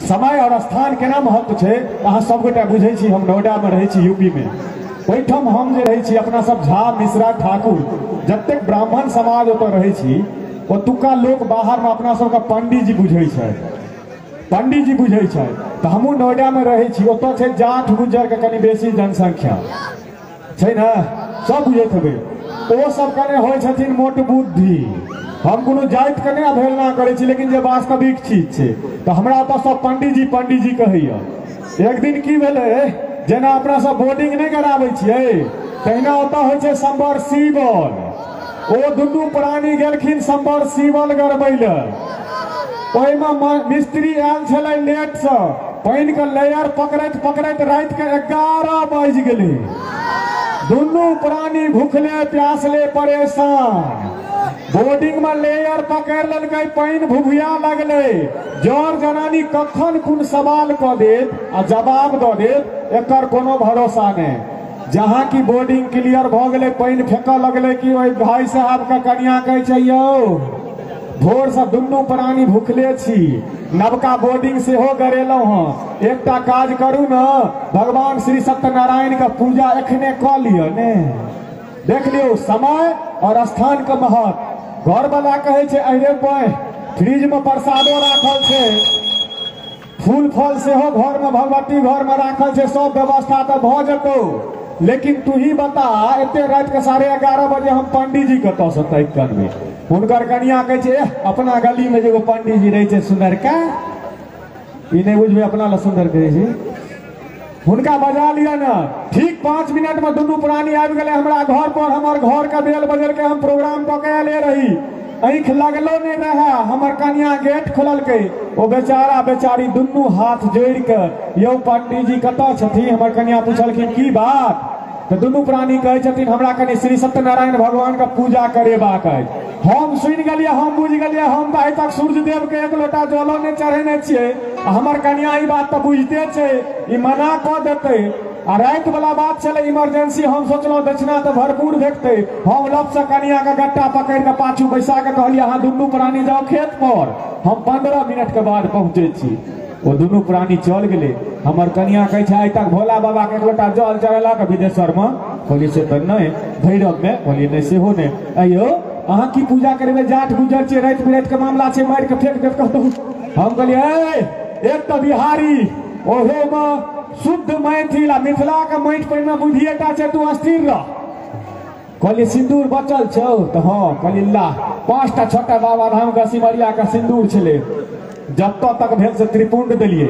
समय और स्थान केना महत्व है अहाँ सब गोटा बुझे छी। हम नोएडा में रहे छी यूपी में, ओहिठाम हम जे रहे छी अपना सब झा मिश्रा ठाकुर जतेक ब्राह्मण समाज ओतऽ रहे छी, ओतुका लोग बाहर में अपना सबके पंडित जी बुझे छै, पंडित जी बुझे छै। तो हमहूँ नोएडा में रहे छी, ओतऽ छै जाट गुज्जर के कनि बेसी जनसंख्या छै ना, सब बुझैत हेबै। ओ सब कने होइ छथिन मोट बुद्धि, हम कोनो जाति के नहीं अवहेलना करे छी, लेकिन जे वास्तविक चीज छै। तो हमरा ओतऽ सब पंडित जी कहैया। एक दिन की भेलै, जेना अपना सब बोर्डिंग नहीं कराबै छियै, तहिना ओतऽ होइ छै सबमर्सिबल। ओ दुनू प्राणी गेलखिन सबमर्सिबल गड़बै लए, ओहिमे मिस्त्री आयल छलै लेट से, पानि के लेयर पकड़ैत पकड़ैत रात के 11 बाजि गेलै। दुनू प्राणी भूखले प्यासले परेशान, बोर्डिंग में लेयर पकड़ लेलकै, पानि भुभिया लगलै। जर जनानी कखन कोन सवाल कऽ देत आ जवाब दऽ देत एकर कोनो भरोसा नहीं। जहाँ की बोर्डिंग क्लियर भऽ गेलै, पानि फेंकऽ लगलै कि ओहि भाई साहब के कनिया कहै छै यौ भोर से दुनू प्राणी भूखले छी, नवका बोर्डिंग से हो गरेलहुं हँ, एकटा काज करू न, भगवान श्री सत्यनारायण के पूजा एखने कऽ लिअ ने। देख लियो समय और स्थान के महत्व। घर वाला कहे छै अरे बह फ्रिज में प्रसादो राखल छै, फूल फल सेहो घर में भगवती घर में राखल छै, सब व्यवस्था तो भ जेतौ, लेकिन तू ही बता एते रात के 11:30 बजे हम पंडित जी कतऽ से तैक करबै। हुनकर कनिया कहै छै अपना गली में जो पंडित जी रहे छै सुंदरका, ई नहीं बुझबै अपना ला सुंदर कहै छै, हुनका बजा लिया ना। ठीक 5 मिनट में दुनू प्राणी आबि गेलै हमरा घर पर। हमर घर के बेल बजल के हम प्रोग्राम पकड़ले रही, आँख लगलो नहीं रहा, हमर कनिया गेट खोललकै। ओ बेचारा बेचारी दुनू हाथ जोड़ के यौ पंडित जी कतऽ छथिन, हमर कनिया पूछलखिन की बात, तो दुनू प्राणी कहे छथिन हमरा कनि श्री सत्यनारायण भगवान के पूजा करेबाक है। हम सुनि गेलियै, हम बुझ गेलियै, हम तो आइ तक सूर्य देव के एक लोटा जलो नहीं चढ़ेने छियै, हमर कनिया ई बात तो बुझते छै, ई मना कऽ देतै। आ रात वाला बात चले इमरजेंसी, हम सोचलहुँ दक्षिणा तो भरपूर भेटतै। हम लब से कनिया के गट्टा पकड़ के पाछू बैसा के कहलियै अहाँ दुनू प्राणी जाओ खेत पर, हम 15 मिनट के बाद पहुंचे छी। वो दुनू प्राणी चल गेले। हमर कनिया कहे छै आइ तक भोला बाबा के एक लोटा जल चढ़ेलक विदेश्वर में, कहलियै से तो नहीं, भैरव में, कहलियै नहीं सेहो नहीं। अयो अहाँ की पूजा करेबै, जाट गुजर छियै, रात बिरात के मामला छै, मारि के फेंक देत कहतौ। हम कहलियै एक तो बिहारी, ओहो में शुद्ध मैथिल आ मिथिला के माटि पर में बुझिएटा छै, तू अस्थिर रह। कहलिए सिंदूर बचल छौ, तो हाँ, कहलिए ला 5टा 6टा बाबा धाम के सिमरिया के सिंदूर छले, जब तक भेल से त्रिपुंड दिलिए,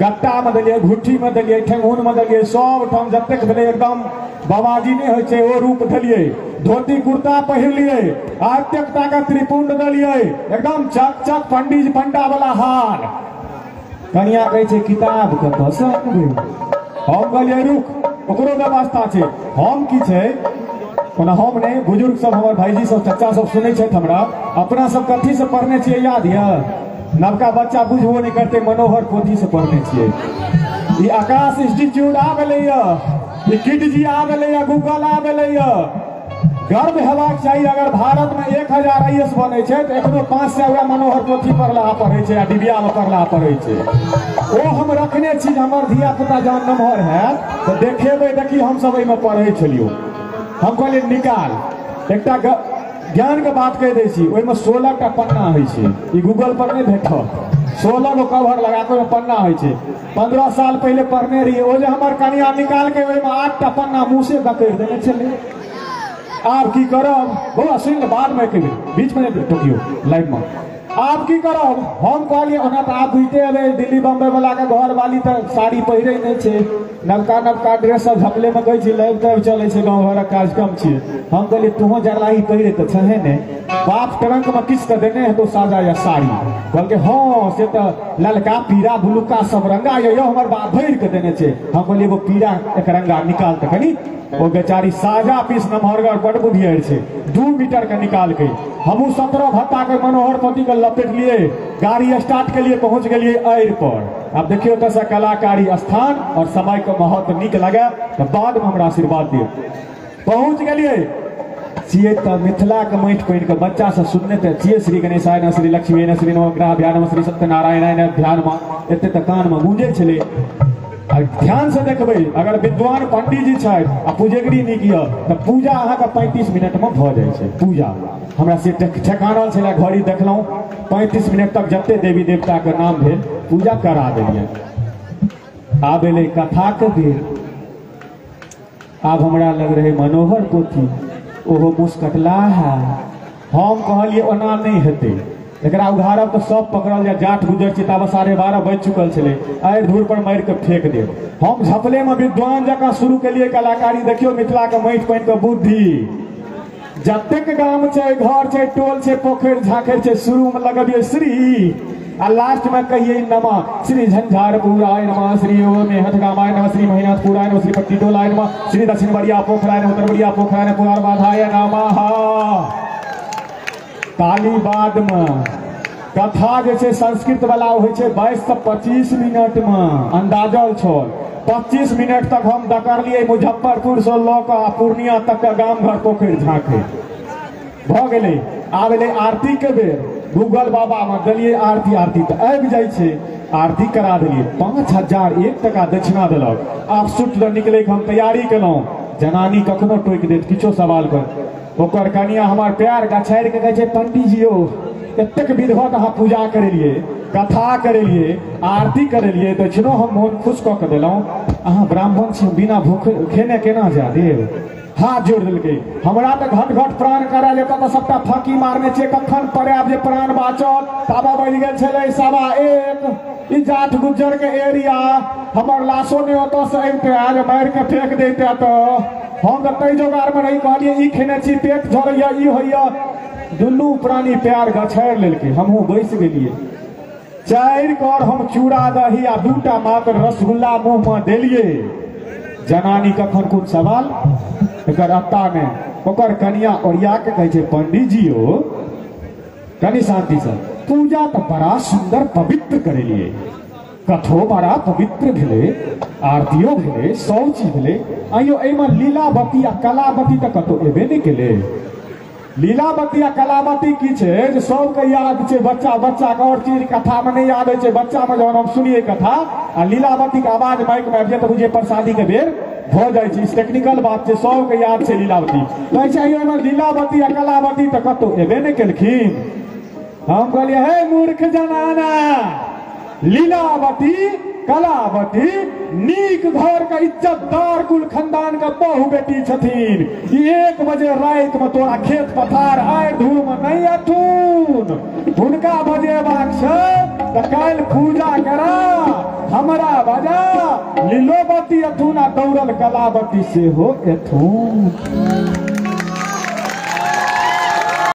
गट्टा में दिलिए, घुट्ठी में दिलिए, ठेंगुन में दिलिए, सब ठाम जतेक भेले एकदम बाबाजी नहीं होइ छै ओ रूप दिलिए, धोती कुर्ता पहिरलिए, एतेकटा के त्रिपुंड दिलिए, एकदम चक चक पंडित पंडा वाला हार। कनिया कहे छै किताब कतऽ से आनबै, हम कहलिए रुक ओकरो व्यवस्था छै। हम की छै ओना हम नहीं, बुजुर्ग सब हमर भाईजी सब चाचा सब सुनै छथि हमरा, अपना सब कथी से पढ़ने छियै याद यऽ, नवका बच्चा बुझबो नहीं करते, मनोहर पोथी से पढ़ने छियै। ई आकाश इंस्टीट्यूट आ गेलैया, ई किट जी आ गेलैया, गूगल आ गेलैया। गर्व हेबाक चाहिए अगर भारत में 1000 IAS बने छै तो एखनो 500 मनोहर पोथी पढ़ला पढ़े छै, डिबिया में पढ़ला पढ़े छै। ओ हम रखने छी, हमर धिया पुता जहन नमहर है तो देखेबै, देखी हम सब एहिमे पढ़े छलियो। हम कहलिए निकाल, एकटा ज्ञान के बात कह दै छी, ओहिमे 16टा पन्ना होइ छै, ई गूगल पर नहीं भेटत, 16 गो कवर लगा के पन्ना होइ छै। 15 साल पहले पढ़ने रहिए, ओ जे हमर कनिया निकाल के ओहिमे 8टा पन्ना मुँह से बकैर देने छलै। आप की करब, बौआ सुन बाद में कहिए, बीच में टोकियो लाइव में। आप की करब, हम कहलिए ओना तो आप बुझते हेबै दिल्ली बम्बई वाला के घर वाली तो साड़ी पहिरे नहीं छै, नवका नवका ड्रेस सब झपले में गई छी, लाइव टाइव चले छै, गाँव घर कार्यक्रम छियै। हम कहलिए तुहो जरलाही पहिरे तो छहे ने, बाप ट्रंक में किस तो देने है तो साजा या साड़ी, कहलके हाँ से तो ललका पीरा बुलुका सब रंगा यो हमर बाप भर के देने छै। हम कहलिए एगो पीरा एक रंगा निकाल तो कनी, वो बेचारी साजा पीस नमहरगर बड़ बुधियर छै, 2 मीटर के निकाल के हमू 17 भत्ता के मनोहर पोथी के लपेट लिए, गाड़ी स्टार्ट के लिए पहुंच गए आयर पर। अब देखियो तो से कलाकारी स्थान और समय के महत्व निक लगे तो बाद में हमरा आशीर्वाद दियो। पहुंच गए छियै तऽ मिथिलाके माटि पानिके बच्चासँ सुनने तऽ छियै श्री गणेशाय नमः श्री लक्ष्मी नमः श्री नवग्रहाभ्यां नमः श्री सत्यनारायणाय नमः ध्यानमे एतेक तऽ कानमे गूंजै छलै। आ ध्यान से देखबै अगर विद्वान पंडित जी छथि आ पूजेगरी नीक यऽ तऽ पूजा अहाँके 35 मिनटमे भऽ जाइ छै। पूजा हमरा से ठेकानल छलै, घड़ी देखलहुँ 35 मिनट तक जते देवी देवताके नाम भेल पूजा करा देलियै। आब एलै कथाके बेर। आब हमरा लग रहे मनोहर पोथी, ओहो मुस्कटलाहा। हम कहलिए ओना नहीं हेतै, एकरा उघाड़ब तऽ सब पकड़ल जाए, जाट गुजर छी ताबे 12:30 बज चुकल छलै, आड़ि धूर पर मारि के फेंक देब। हम झपले में विद्वान जकाँ शुरू केलिए कलाकारी। देखियो मिथिला के माटि पानि के बुद्धि। जतेक गाम छै, घर छै, टोल छै, पोखरि झाँखरि छै, शुरू में लगबिए श्री आ लास्ट में कहिए नमः। श्री झंझारपुराय नमः, श्री ओम हथगामाय नमः, श्री महिनाथपुराय नमः, श्री पट्टीटोलाय नमः, श्री दक्षिण बड़िया पोखराय नमः, उत्तर बड़िया पोखराय नमः, पुरार बाधाय नमः। कालीबाद में कथा जे छै संस्कृत वाला होइ छै 22 से 25 मिनट में अंदाजल छल। 25 मिनट तक हम दकड़लिए मुजफ्फरपुर से लऽ कऽ पूर्णिया तक के गाम घर पोखरि झाँखरि भऽ गेलै। आब एलै आरती के बेर। गूगल बाबा में देलिए आरती, आरती तऽ आबि जाइ छै, आरती करा देलिए। 5001 टका दक्षिणा देलक। आब सुट निकले के हम तैयारी केलहुँ। जनानी कखनो टोकि देत किछो सवाल पर, ओकर कनिया हमार प्यार गछाड़ि के कहै छै पंडित जी यौ एतेक विधिवत अहाँ पूजा करेलिए, कथा करेलिए, आरती करेलिए, दक्षिणो हम मोन खुश कऽ के देलहुँ, अहाँ ब्राह्मण छी, बिना भूखे खेने केना जा देब। हाथ जोड़ देलकै। हमरा तऽ घट घट प्राण करा लेता तऽ सबटा फाँकी मारने छियै, कखन पड़ायब जे प्राण बाँचत। ताबा बनि गेल छलै 1:15। ई जाट गुज्जर के एरिया, हमर लाशो ने ओतऽ से अबिते जे मारि के फेंक देते तऽ हम तऽ तै जोगार में रही। कहलिए ई खेने छी, पेट झड़ैया, ई होइया। दुनू प्राणी प्यार गछाड़ि लेलकै। हमहूँ बैस गेलिए। 4 कर हम चूड़ा दही आ 2टा मात्र रसगुल्ला मुँह में देलिए। जनानी कखन कोन सवाल एकर अत्ता में ओकर कनिया ओरिया के कहै छै पंडित जी हो कनि शांति से पूजा तो बड़ा सुंदर पवित्र करेलिए, कथो बड़ा पवित्र भेले, आरतियो भेले, सब चीज भेले। आइयो एहिमे लीलावती आ कलावती तऽ कतौ एबे नहीं केले। लीलावती आ कलावती की छै जे सबके याद छै, बच्चा बच्चा के और चीज कथा में नहीं याद होइ छै। बच्चा में जब हम सुनिए कथा आ लीलावती के आवाज माइक में आबि जाए तऽ बुझिए प्रसादी के बेर हो जाइ छै। टेक्निकल बात छै, सबके याद छै लीलावती। कहै छै एहिमे लीलावती आ कलावती तऽ कतौ एबे नहीं केलखिन। हम कहलिए हे मूर्ख जनाना, लीलावती कलावती नीक घर के इज्जतदार कुल खानदान के बहु बेटी छथिन। 1 बजे रात में तोरा खेत पथार आए धूल में नहीं अथुन। हुनका बजेबाक छै तऽ काल्हि पूजा करा, हमरा बजा। लीलोवती अथुन आ दौड़ल कलावती सेहो एथुन।